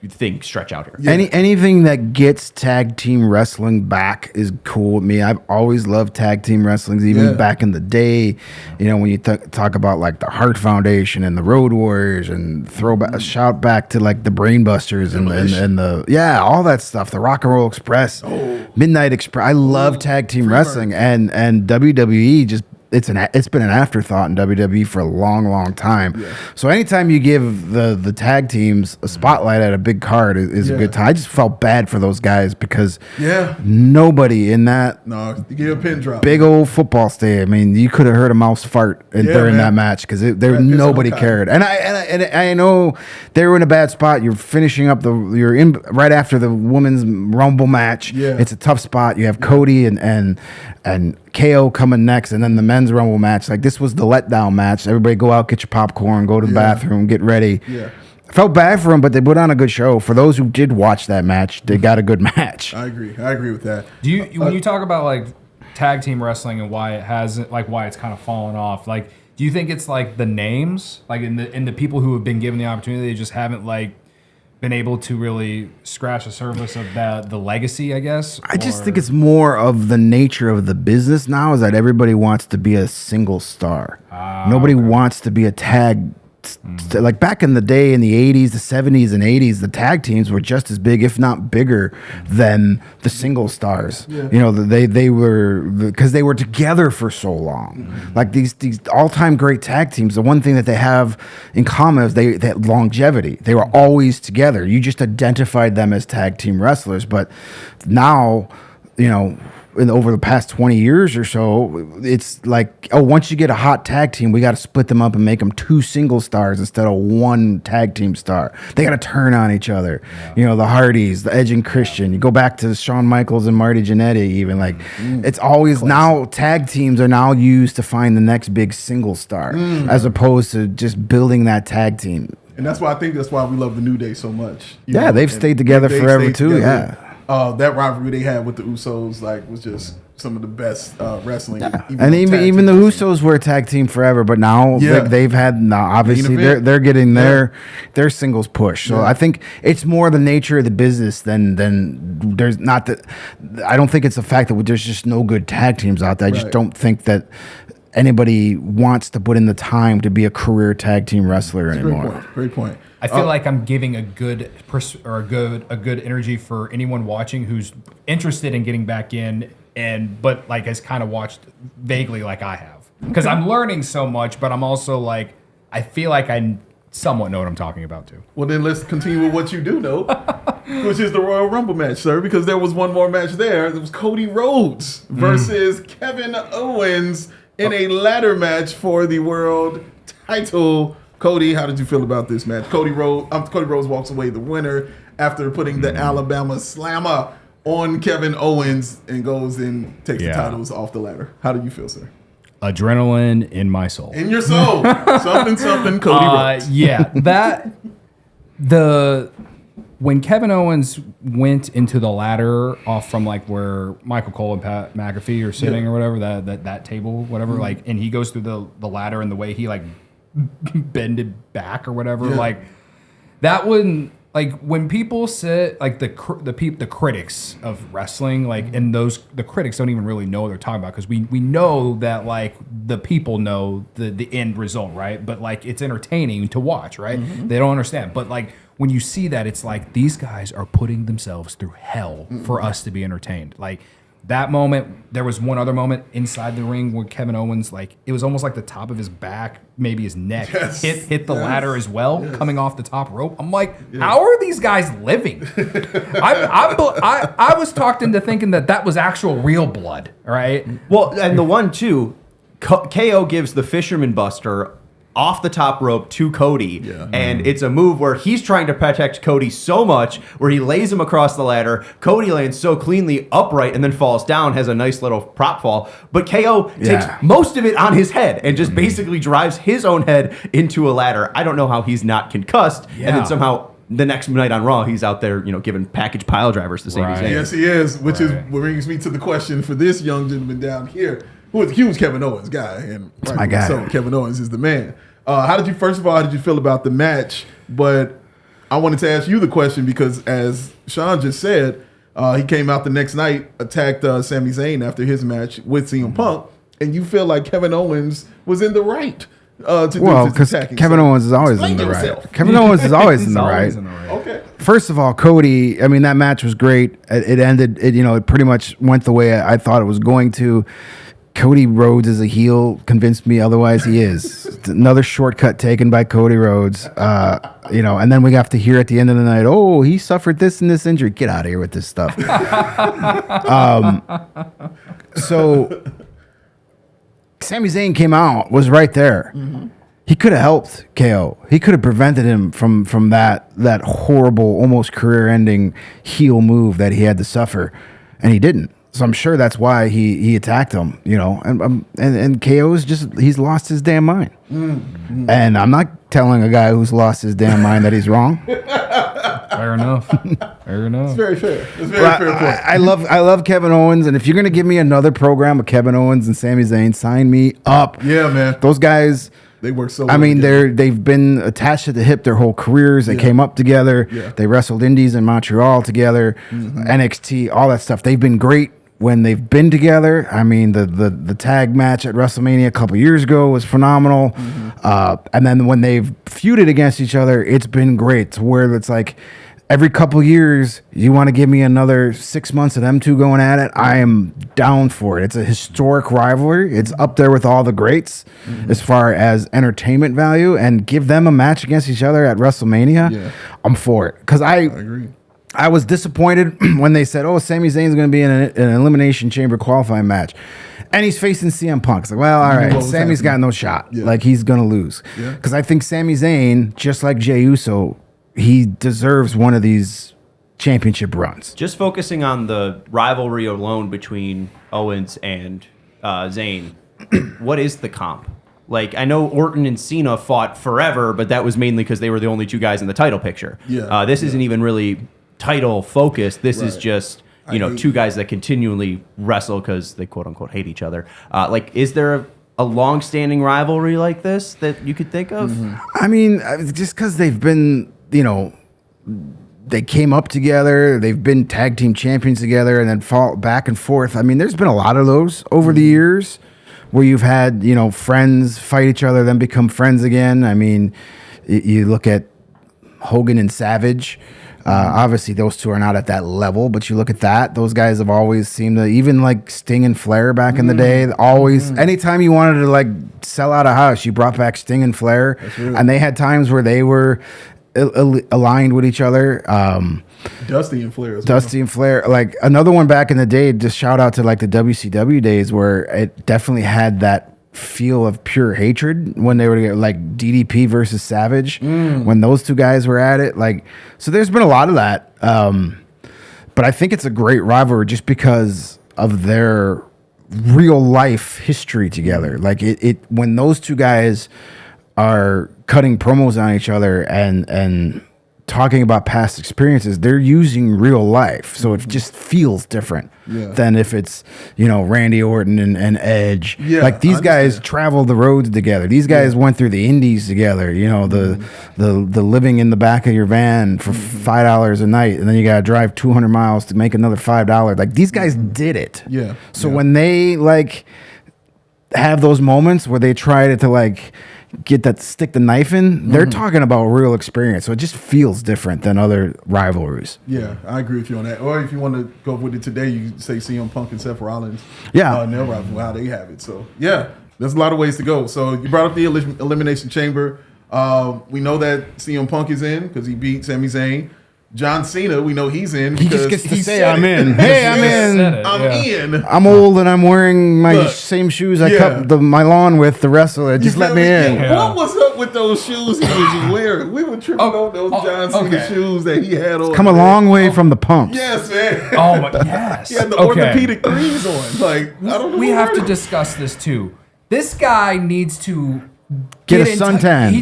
S4: thing stretch out here.
S3: Anything that gets tag team wrestling back is cool with me. I've always loved tag team wrestling, even back in the day. When you talk about like the Hart Foundation and the Road Warriors and shout back to like the Brainbusters and the all that stuff. The Rock and Roll Express, Midnight Express. I love tag team wrestling, and WWE just. It's been an afterthought in WWE for a long time. Yeah. So anytime you give the tag teams a spotlight at a big card is a good time. I just felt bad for those guys because nobody in that
S1: you get a pin drop.
S3: Big old football stadium. I mean, you could have heard a mouse fart during that match because nobody cared. And I know they were in a bad spot. You're finishing up you're in right after the women's Rumble match. Yeah. It's a tough spot. You have Cody and KO coming next, and then the men's Rumble match. Like, this was the letdown match. Everybody go out, get your popcorn, go to the bathroom, get ready. Yeah. I felt bad for them, but they put on a good show. For those who did watch that match, they got a good match.
S1: I agree with that.
S2: Do you when you talk about like tag team wrestling and why it's kind of fallen off, like, do you think it's like the names, like in the people who have been given the opportunity, they just haven't like been able to really scratch the surface of the legacy, I guess?
S3: I just think it's more of the nature of the business now is that everybody wants to be a single star. Nobody wants to be a tag. Like back in the day in the 80s, the 70s and 80s, the tag teams were just as big, if not bigger, than the single stars. Yeah. They were, because they were together for so long. Mm-hmm. Like these all-time great tag teams, the one thing that they have in common is that longevity. They were always together. You just identified them as tag team wrestlers. But now, over the past 20 years or so, it's like, once you get a hot tag team, we got to split them up and make them 2 single stars instead of 1 tag team star. They got to turn on each other. Yeah. The Hardys, the Edge and Christian. You go back to Shawn Michaels and Marty Jannetty even. Like, it's always now tag teams are now used to find the next big single star as opposed to just building that tag team.
S1: And that's why we love the New Day so much.
S3: They've stayed together forever too. Together. Yeah.
S1: That rivalry they had with the Usos was just some of the best wrestling.
S3: Yeah. Even the Usos were a tag team forever, but now they've had obviously they're getting their singles push. So I think it's more the nature of the business than there's not that. I don't think it's the fact that there's just no good tag teams out there. I just don't think that anybody wants to put in the time to be a career tag team wrestler anymore.
S1: Great point.
S2: I feel like I'm giving a good energy for anyone watching who's interested in getting back in, but like has kind of watched vaguely like I have, because I'm learning so much, but I'm also like, I feel like I somewhat know what I'm talking about too.
S1: Well, then let's continue with what you do know, which is the Royal Rumble match, sir, because there was one more match there. It was Cody Rhodes versus Kevin Owens in a ladder match for the world title. Cody, how did you feel about this match? Cody Rhodes walks away the winner after putting the Alabama Slammer on Kevin Owens and goes and takes the titles off the ladder. How do you feel, sir?
S2: adrenaline in my soul.
S1: In your soul. something, Cody Rhodes.
S2: Yeah, when Kevin Owens went into the ladder off from like where Michael Cole and Pat McAfee are sitting or whatever, that table, whatever, like, and he goes through the ladder and the way he like bended back or whatever, like that wouldn't, like when people sit like the critics of wrestling, like, and the critics don't even really know what they're talking about, because we know that like the people know the end result, right? But like it's entertaining to watch, right? They don't understand, but like when you see that, it's like these guys are putting themselves through hell for us to be entertained. Like that moment, there was one other moment inside the ring where Kevin Owens, like, it was almost like the top of his back, maybe his neck, hit the ladder as well, coming off the top rope. I'm like, how are these guys living? I was talked into thinking that was actual real blood, right?
S4: Well, and the one too, KO gives the Fisherman Buster off the top rope to Cody, and it's a move where he's trying to protect Cody so much, where he lays him across the ladder. Cody lands so cleanly upright and then falls down, has a nice little prop fall, but KO takes most of it on his head and just basically drives his own head into a ladder. I don't know how he's not concussed, and then somehow the next night on Raw, he's out there, giving package pile drivers to Sami Zayn.
S1: Yes, he is, which is what brings me to the question for this young gentleman down here, who is a huge Kevin Owens guy, and
S3: my guy.
S1: So Kevin Owens is the man. How did you feel about the match? But I wanted to ask you the question because, as Sean just said, he came out the next night, attacked Sami Zayn after his match with CM Punk, and you feel like Kevin Owens was in the right to do this attacking.
S3: Kevin Owens is always in the right. Kevin Owens is always in the right.
S1: Okay.
S3: First of all, Cody, I mean, that match was great. It ended, it pretty much went the way I thought it was going to. Cody Rhodes is a heel, convinced me otherwise he is. Another shortcut taken by Cody Rhodes. And then we have to hear at the end of the night, oh, he suffered this and this injury. Get out of here with this stuff. So Sami Zayn came out, was right there. He could have helped KO. He could have prevented him from that horrible, almost career-ending heel move that he had to suffer, and he didn't. So I'm sure that's why he attacked him, and KO's he's lost his damn mind. And I'm not telling a guy who's lost his damn mind that he's wrong.
S2: Fair enough.
S1: It's very fair. It's very fair point.
S3: I love Kevin Owens, and if you're gonna give me another program of Kevin Owens and Sami Zayn, sign me up.
S1: Yeah, man.
S3: Those guys,
S1: they work so well.
S3: I mean, they've been attached at the hip their whole careers. They came up together. Yeah. They wrestled Indies in Montreal together, NXT, all that stuff. They've been great when they've been together. I mean, the tag match at WrestleMania a couple years ago was phenomenal. And then when they've feuded against each other, it's been great. To where it's like every couple years, you want to give me another 6 months of them two going at it, I am down for it. It's a historic rivalry. It's up there with all the greats as far as entertainment value. And give them a match against each other at WrestleMania, I'm for it. Because I agree. I was disappointed when they said, oh, Sami Zayn's going to be in an Elimination Chamber qualifying match. And he's facing CM Punk. It's like, well, all right, Sami's got no shot. Yeah. Like, he's going to lose. Because I think Sami Zayn, just like Jey Uso, he deserves one of these championship runs.
S4: Just focusing on the rivalry alone between Owens and Zayn, what is the comp? Like, I know Orton and Cena fought forever, but that was mainly because they were the only two guys in the title picture. This isn't even really title focused. This is just two guys that continually wrestle because they quote unquote hate each other. Like, is there a long-standing rivalry like this that you could think of?
S3: I mean, just because they've been, they came up together, they've been tag team champions together, and then fought back and forth. I mean, there's been a lot of those over the years where you've had friends fight each other, then become friends again. I mean, you look at Hogan and Savage. Obviously, those two are not at that level, but you look at that; those guys have always seemed to, even like Sting and Flair back in the day. Always, anytime you wanted to like sell out a house, you brought back Sting and Flair, and they had times where they were aligned with each other.
S1: Dusty and Flair.
S3: Dusty and Flair, like another one back in the day. Just shout out to like the WCW days where it definitely had that feel of pure hatred when they were like DDP versus Savage, when those two guys were at it. Like, so there's been a lot of that. But I think it's a great rivalry just because of their real life history together. Like it when those two guys are cutting promos on each other and talking about past experiences, they're using real life, so it just feels different than if it's Randy Orton and Edge.
S1: Yeah,
S3: like these
S1: I
S3: guys
S1: understand.
S3: traveled the roads together. These guys went through the indies together. The living in the back of your van for $5 a night, and then you gotta drive 200 miles to make another $5. Like these guys did it.
S1: Yeah.
S3: So when they like have those moments where they try to like stick the knife in, they're talking about real experience, so it just feels different than other rivalries.
S1: Yeah, I agree with you on that. Or if you want to go with it today, you can say CM Punk and Seth Rollins.
S3: Yeah.
S1: And their rivalry, how they have it. So yeah, there's a lot of ways to go. So you brought up the Elimination Chamber. We know that CM Punk is in because he beat Sami Zayn. John Cena, we know he's in.
S3: He just
S1: because
S3: gets to
S1: he
S3: say,
S1: said
S3: "I'm
S1: it.
S3: in." Hey, I'm
S2: Said
S3: in.
S2: it.
S1: I'm
S2: Yeah.
S1: in.
S3: I'm old and I'm wearing my
S1: Look.
S3: same shoes I
S1: Yeah.
S3: cut my lawn with the wrestler.
S1: You
S3: Just let
S1: feel
S3: me in.
S2: Yeah.
S1: What was up with those shoes he was wearing? We were tripping on those John Cena
S2: okay.
S1: shoes that he had on.
S3: Come a
S1: man.
S3: long way from the pumps.
S1: Yes, man.
S2: Oh my yes.
S1: He had the
S2: Okay.
S1: orthopedic threes on. Like, I don't know.
S2: We
S1: who
S2: have to
S1: heard it.
S2: discuss this too. This guy needs to
S3: Get a
S2: in
S3: suntan.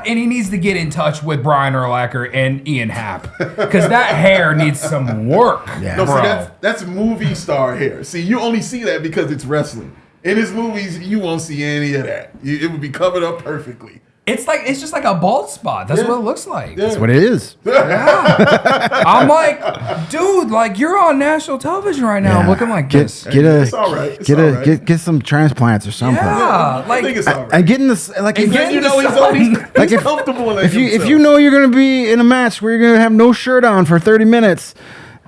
S2: And he needs to get in touch with Brian Urlacher and Ian Happ because that hair needs some work.
S3: Yeah.
S1: No,
S2: bro.
S1: see, that's movie star hair. See, you only see that because it's wrestling. In his movies, you won't see any of that. It would be covered up perfectly.
S2: It's just like a bald spot. That's
S1: Yeah.
S2: what it looks like.
S1: Yeah.
S3: That's what it is.
S2: I'm like, dude, like you're on national television right now,
S3: Yeah.
S2: looking like
S3: Get
S2: this.
S1: It's all right. It's
S3: get
S1: all
S3: a
S1: right.
S3: get some transplants or something.
S2: Yeah,
S1: I
S2: like
S1: think it's all right.
S3: And getting this like
S2: And
S3: if,
S2: getting
S1: you know,
S2: the
S1: he's
S2: sun.
S3: like if,
S1: comfortable in
S3: if you
S1: himself.
S3: know you're gonna be in a match where you're gonna have no shirt on for 30 minutes,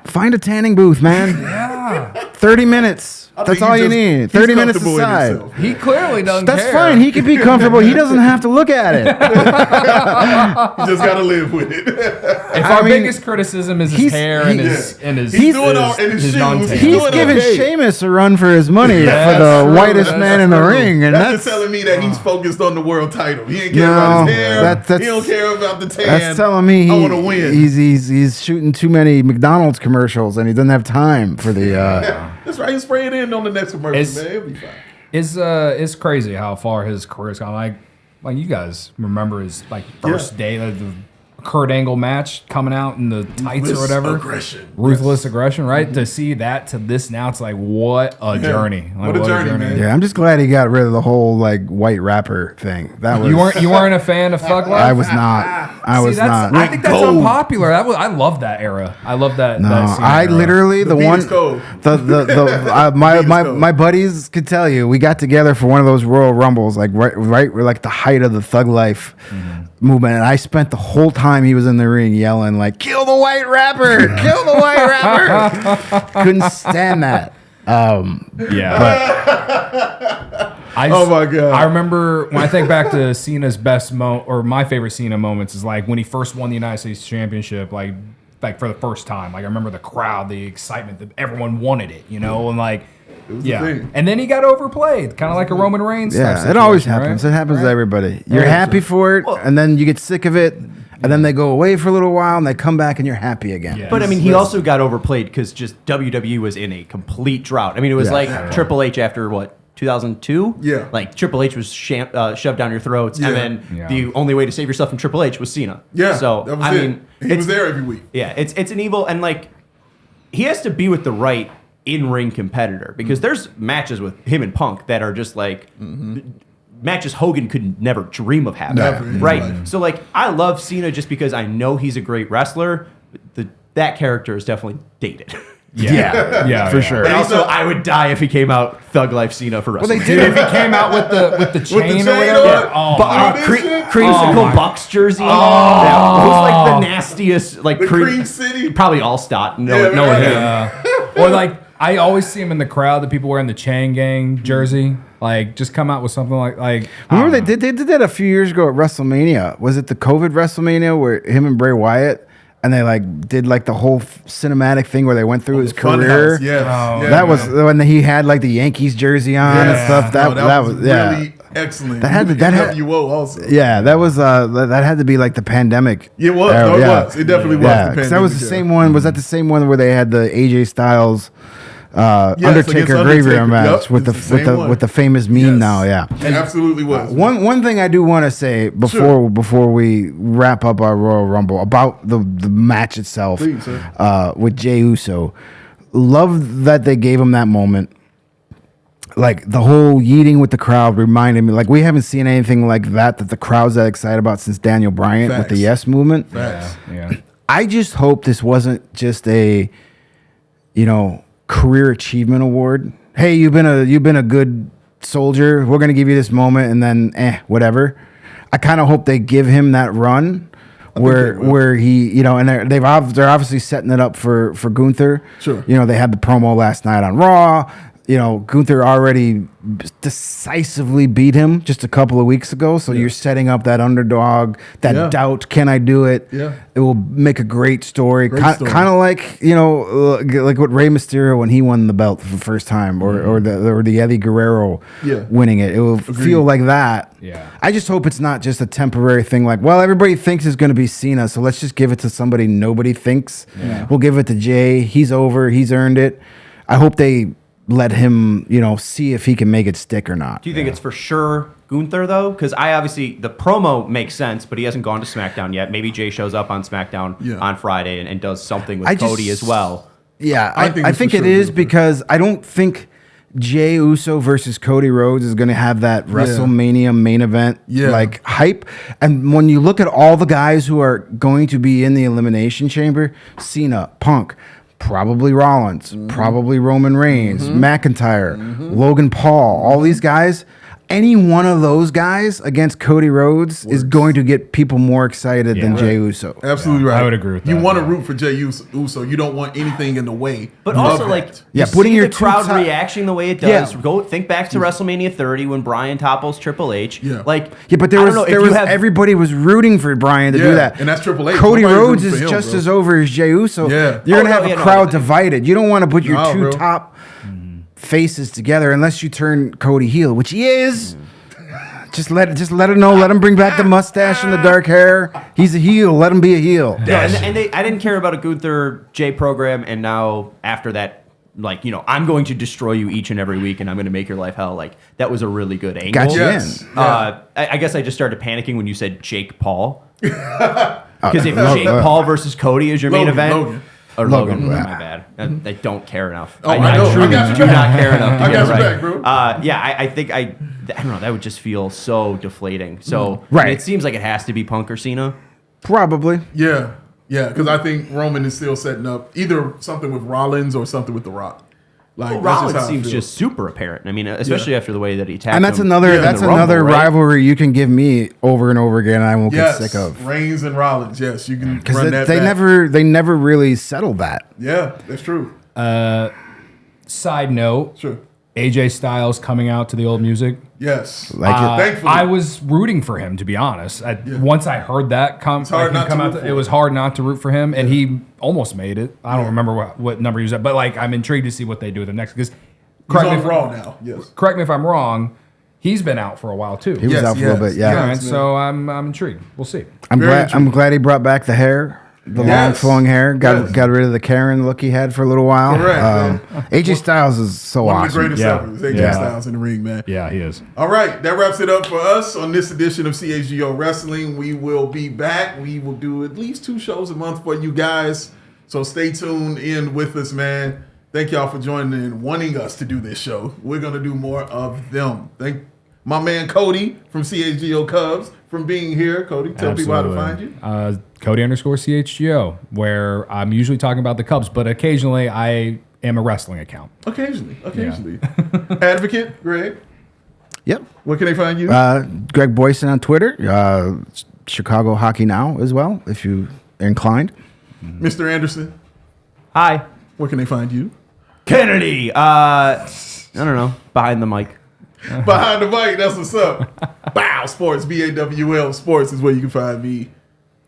S3: find a tanning booth, man.
S2: yeah,
S3: 30 minutes.
S1: I
S3: That's
S1: think
S3: all
S1: he's
S3: you
S1: just-
S3: need.
S1: he's
S3: 30 minutes
S1: comfortable in
S3: aside.
S1: himself.
S2: he clearly doesn't
S3: That's
S2: care.
S3: fine. He can be comfortable. He doesn't have to look at it.
S1: You just gotta live with it.
S2: If
S3: I
S2: our
S3: mean,
S2: biggest criticism is his
S3: he's-
S2: hair and
S3: he-
S2: his and his
S1: He's doing all in his shoes.
S2: non-tan.
S1: He's
S3: He's
S1: doing
S3: giving
S1: okay.
S3: Sheamus a run for his money
S2: Yeah,
S3: for the
S2: that's true.
S3: whitest
S2: That's
S3: man in the
S2: true.
S3: ring, and
S1: That's
S3: that's
S1: just telling me that he's focused on the world title. He ain't care
S3: No,
S1: about his hair.
S3: that's-
S1: he don't care about the tan.
S3: that's telling me
S1: I want to win.
S3: he's shooting too many McDonald's commercials and he doesn't have time for the.
S1: That's right. He's spraying in on the next commercial,
S2: It's-
S1: man. He'll be fine.
S2: It's crazy how far his career's gone. Like you guys remember his first day of the Kurt Angle match coming out in the tights or
S1: Ruthless
S2: whatever.
S1: aggression.
S2: Ruthless aggression, right? To see that to this now, it's like what a journey. Like,
S1: What a journey, man.
S3: Yeah, I'm just glad he got rid of the whole like white rapper thing. That was
S2: You weren't a fan of Thug Life?
S3: I was not. I was not.
S2: I think that's
S1: Gold.
S2: unpopular. I love that era. I love that.
S3: No,
S2: that scene
S3: I
S2: era.
S3: literally the
S1: beat
S3: one
S1: is cold.
S3: my buddies could tell you we got together for one of those Royal Rumbles like right we're like the height of the Thug Life movement, and I spent the whole time he was in the ring yelling like kill the white rapper, kill the white rapper. Couldn't stand that.
S2: Yeah.
S1: Oh my God.
S2: I remember when I think back to Cena's best or my favorite Cena moments is like when he first won the United States Championship, like for the first time. Like I remember the crowd, the excitement that everyone wanted it, and like.
S1: the
S2: Yeah,
S1: thing.
S2: and then he got overplayed, kind of like a Roman Reigns. type
S3: Yeah, it always
S2: situation,
S3: happens.
S2: right?
S3: It happens to everybody. You're
S2: Yeah.
S3: happy for it, and then you get sick of it, and then they go away for a little while, and they come back, and you're happy again.
S2: Yeah.
S4: But I mean, he also got overplayed because just WWE was in a complete drought. I mean, it was
S3: Yeah.
S4: like Triple H after what 2002.
S1: Yeah.
S4: like Triple H was shoved down your throats,
S1: Yeah.
S4: and then
S2: Yeah.
S4: the only way to save yourself from Triple H was Cena.
S1: Yeah.
S4: So
S1: that was
S4: I
S1: it.
S4: mean,
S1: he was there every week.
S4: yeah, it's an evil, and like he has to be with the right in-ring competitor because there's matches with him and Punk that are just like matches Hogan could never dream of having.
S1: Never in his
S4: right?
S1: life.
S4: So like I love Cena just because I know he's a great wrestler. That character is definitely dated.
S2: Yeah,
S3: for sure.
S4: And also, I would die if he came out Thug Life Cena for wrestling.
S2: Dude, if he came out with the chain
S1: chain
S2: or whatever,
S1: on?
S2: oh,
S1: this
S4: Cre-
S1: shit?
S4: creamsicle
S2: Oh my-
S4: Bucks jersey. Yeah, who's like the nastiest, like
S1: The Cream City?
S4: Probably Allstott. No,
S1: Yeah,
S4: no,
S1: right.
S4: him.
S2: or like I always see him in the crowd. The people wearing the Chain Gang jersey, like just come out with something like.
S3: Remember they did that a few years ago at WrestleMania. Was it the COVID WrestleMania where him and Bray Wyatt and they like did like the whole cinematic thing where they went through his career?
S1: Funhouse, yes.
S2: Oh.
S1: Yeah,
S3: That was
S1: man.
S3: when he had like the Yankees jersey on and
S1: Yes.
S3: stuff.
S1: No,
S3: That was yeah.
S1: really excellent.
S3: That had to- that had-
S1: NWO also.
S3: Yeah, that was that had to be like the pandemic.
S1: It was.
S3: era,
S1: No, it
S3: yeah.
S1: was. It definitely was.
S3: Yeah,
S1: the
S3: because that was the
S1: pandemic
S3: same one. Was that the same one where they had the AJ Styles
S1: against
S3: Graveyard match
S1: Yep,
S3: with
S1: it's the same one.
S3: with the famous meme
S1: Yes.
S3: now. Yeah.
S1: It absolutely was.
S3: One thing I do want to say before we wrap up our Royal Rumble about the match itself,
S1: Please, sir.
S3: with Jey Uso, love that they gave him that moment. Like the whole yeeting with the crowd reminded me, like we haven't seen anything like that the crowd's that excited about since Daniel Bryant with the
S1: Facts.
S3: Yes movement.
S1: Facts.
S2: Yeah.
S3: I just hope this wasn't just a, career achievement award. Hey, you've been a good soldier. We're gonna give you this moment, and then whatever. I kind of hope they give him that run where he, and they're obviously setting it up for Gunther.
S1: Sure.
S3: They had the promo last night on Raw. Gunther already decisively beat him just a couple of weeks ago. So you're setting up that underdog, that doubt. Can I do it?
S1: Yeah.
S3: It will make a great story.
S1: Great story.
S3: Kind of like, like what Rey Mysterio when he won the belt for the first time, or the Eddie Guerrero winning it. It will feel like that.
S2: Yeah.
S3: I just hope it's not just a temporary thing like, well, everybody thinks it's going to be Cena, so let's just give it to somebody nobody thinks.
S2: Yeah.
S3: We'll give it to Jey. He's over. He's earned it. I hope they let him, see if he can make it stick or not.
S4: Do you think it's for sure Gunther, though? Because the promo makes sense, but he hasn't gone to SmackDown yet. Maybe Jey shows up on SmackDown on Friday and does something with Cody as well.
S3: Yeah,
S1: I
S3: I
S1: think
S3: think
S1: it's for
S3: it
S1: sure
S3: is
S1: Gunther.
S3: because I don't think Jey Uso versus Cody Rhodes is going to have that WrestleMania main event like hype. And when you look at all the guys who are going to be in the Elimination Chamber, Cena, Punk, probably Rollins, probably Roman Reigns, McIntyre, Logan Paul, all these guys. Any one of those guys against Cody Rhodes is going to get people more excited than Jey Uso.
S1: Absolutely right.
S2: I would agree with that.
S1: You want to root for Jey Uso. You don't want anything in the way.
S4: But
S1: of
S4: also,
S1: that.
S3: putting your
S4: the crowd
S3: two top-
S4: reaction the way it does.
S3: Yeah.
S4: Go think back to WrestleMania 30 when Brian topples Triple H.
S1: Yeah.
S4: Like,
S3: But
S4: I don't know, if you have-
S3: everybody was rooting for Brian to do that.
S1: and that's Triple H.
S3: Cody
S1: Nobody's
S3: Rhodes
S1: rooting
S3: is
S1: for him,
S3: just
S1: bro.
S3: as over as Jey Uso.
S1: Yeah.
S3: You're gonna
S4: Oh,
S3: have
S4: no,
S3: a
S4: yeah, no,
S3: crowd
S4: I-
S3: divided. You don't want to put your
S1: No,
S3: two
S1: bro.
S3: top faces together unless you turn Cody heel, which he is. Just let him know. Let him bring back the mustache and the dark hair. He's a heel. Let him be a heel.
S4: No, I didn't care about a Gunther Jey program, and now after that, I'm going to destroy you each and every week, and I'm going to make your life hell. Like, that was a really good angle.
S3: Got you
S1: Yes.
S3: in.
S4: I guess I just started panicking when you said Jake Paul. Because if Jake Paul versus Cody is your main
S1: Logan,
S4: event,
S1: Logan.
S4: or Logan,
S3: Logan,
S4: my bad. I don't care enough.
S1: Oh, I know. I
S4: truly
S1: got
S4: do
S1: your
S4: not
S1: back.
S4: care enough to
S1: I
S4: get
S1: got
S4: it
S1: your
S4: right.
S1: back, bro.
S4: I think I don't know. That would just feel so deflating. So
S3: Right.
S4: it seems like it has to be Punk or Cena.
S3: Probably.
S1: Yeah, because I think Roman is still setting up either something with Rollins or something with The Rock. Like
S4: Well,
S1: that's just
S4: Rollins
S1: how I
S4: seems
S1: feel.
S4: just super apparent. I mean, especially after the way that he attacked
S3: And that's
S4: him
S3: another
S4: in
S3: that's
S4: the Rumble,
S3: another
S4: right?
S3: rivalry you can give me over and over again. And I won't
S1: yes,
S3: get sick of
S1: Reigns and Rollins. Yes, you can run
S3: because
S1: that.
S3: they
S1: back.
S3: never really settled that.
S1: Yeah, that's true.
S2: Side note,
S1: Sure.
S2: AJ Styles coming out to the old music.
S1: Yes.
S3: Like it.
S1: Thankfully.
S2: I was rooting for him, to be honest. Once I heard that
S1: hard
S2: him
S1: not to
S2: come
S1: root
S2: out,
S1: for
S2: it
S1: him.
S2: was hard not to root for him, and he almost made it. I don't remember what number he was at, but I'm intrigued to see what they do with him next. Because
S1: He's on Raw now. Yes.
S2: correct me if I'm wrong, he's been out for a while too.
S3: He was
S1: Yes,
S3: out for a little
S1: yes.
S3: bit. Yeah.
S2: All right,
S1: man.
S2: so I'm intrigued. We'll see.
S3: I'm
S1: Very
S3: glad. I'm
S1: intriguing.
S3: glad he brought back the hair, the long
S1: Yes.
S3: flowing hair.
S1: Yes.
S3: Got rid of the Karen look he had for a little while.
S1: Correct,
S3: AJ Styles is so
S1: One of
S3: awesome.
S1: the greatest
S2: Yeah.
S1: ever is AJ
S2: Yeah.
S1: Styles in the ring, man.
S2: Yeah, he is.
S1: All right, that wraps it up for us on this edition of CHGO Wrestling. We will be back. We will do at least 2 shows a month for you guys. So stay tuned in with us, man. Thank y'all for joining and wanting us to do this show. We're going to do more of them. Thank my man Cody from CHGO Cubs for being here. Cody, tell people how to find you.
S2: Cody_CHGO, where I'm usually talking about the Cubs, but occasionally I am a wrestling account.
S1: Occasionally. Advocate, Greg,
S3: Yep.
S1: where can they find you?
S3: Greg Boysen on Twitter. Chicago Hockey Now as well, if you are inclined.
S1: Mr. Anderson,
S4: Hi,
S1: where can they find you?
S4: Kennedy. I don't know. Behind the mic.
S1: Behind the mic, that's what's up. Bow Sports, BAWL Sports is where you can find me.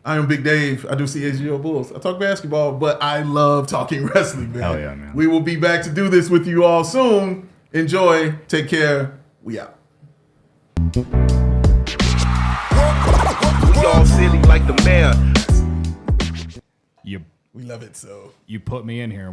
S1: I am Big Dave. I do CHGO Bulls. I talk basketball, but I love talking wrestling, man.
S2: Hell yeah, man.
S1: We will be back to do this with you all soon. Enjoy. Take care. We out.
S5: We all silly like the mayor.
S2: You
S1: We love it so.
S2: put me in here.